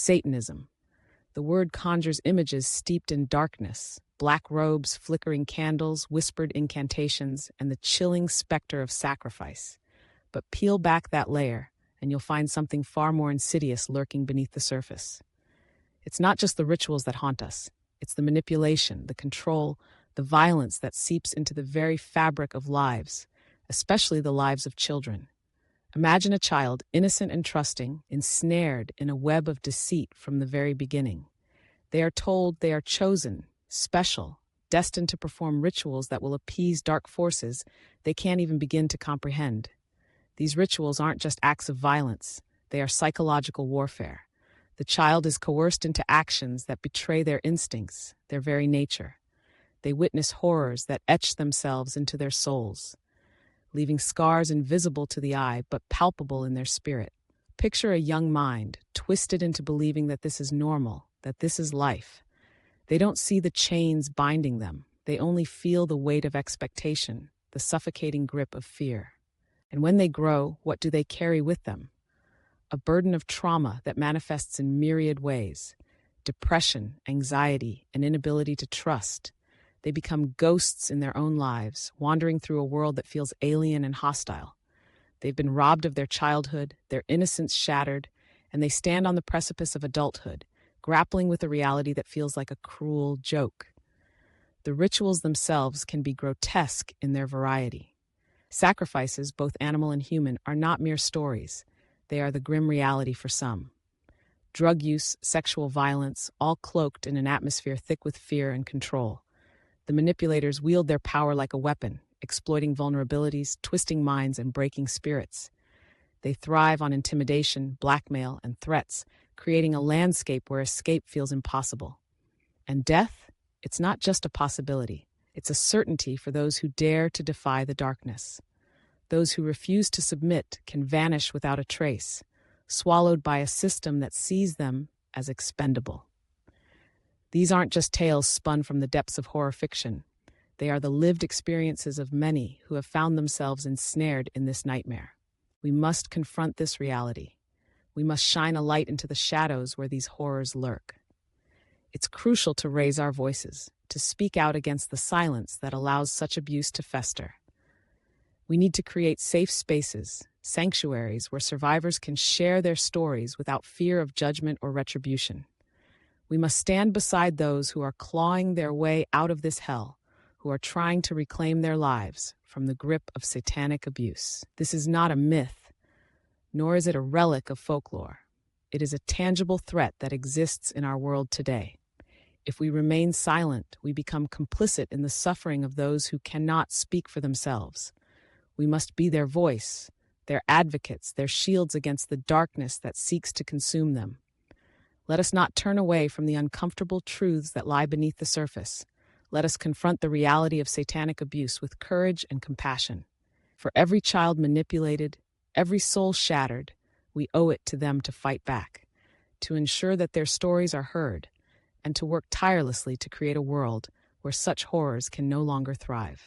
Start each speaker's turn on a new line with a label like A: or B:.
A: Satanism. The word conjures images steeped in darkness, black robes, flickering candles, whispered incantations, and the chilling specter of sacrifice. But peel back that layer, and you'll find something far more insidious lurking beneath the surface. It's not just the rituals that haunt us. It's the manipulation, the control, the violence that seeps into the very fabric of lives, especially the lives of children. Imagine a child, innocent and trusting, ensnared in a web of deceit from the very beginning. They are told they are chosen, special, destined to perform rituals that will appease dark forces they can't even begin to comprehend. These rituals aren't just acts of violence, they are psychological warfare. The child is coerced into actions that betray their instincts, their very nature. They witness horrors that etch themselves into their souls, leaving scars invisible to the eye but palpable in their spirit. Picture a young mind, twisted into believing that this is normal, that this is life. They don't see the chains binding them. They only feel the weight of expectation, the suffocating grip of fear. And when they grow, what do they carry with them? A burden of trauma that manifests in myriad ways. Depression, anxiety, an inability to trust. They become ghosts in their own lives, wandering through a world that feels alien and hostile. They've been robbed of their childhood, their innocence shattered, and they stand on the precipice of adulthood, grappling with a reality that feels like a cruel joke. The rituals themselves can be grotesque in their variety. Sacrifices, both animal and human, are not mere stories. They are the grim reality for some. Drug use, sexual violence, all cloaked in an atmosphere thick with fear and control. The manipulators wield their power like a weapon, exploiting vulnerabilities, twisting minds, and breaking spirits. They thrive on intimidation, blackmail, and threats, creating a landscape where escape feels impossible. And death? It's not just a possibility. It's a certainty for those who dare to defy the darkness. Those who refuse to submit can vanish without a trace, swallowed by a system that sees them as expendable. These aren't just tales spun from the depths of horror fiction. They are the lived experiences of many who have found themselves ensnared in this nightmare. We must confront this reality. We must shine a light into the shadows where these horrors lurk. It's crucial to raise our voices, to speak out against the silence that allows such abuse to fester. We need to create safe spaces, sanctuaries where survivors can share their stories without fear of judgment or retribution. We must stand beside those who are clawing their way out of this hell, who are trying to reclaim their lives from the grip of satanic abuse. This is not a myth, nor is it a relic of folklore. It is a tangible threat that exists in our world today. If we remain silent, we become complicit in the suffering of those who cannot speak for themselves. We must be their voice, their advocates, their shields against the darkness that seeks to consume them. Let us not turn away from the uncomfortable truths that lie beneath the surface. Let us confront the reality of satanic abuse with courage and compassion. For every child manipulated, every soul shattered, we owe it to them to fight back, to ensure that their stories are heard, and to work tirelessly to create a world where such horrors can no longer thrive.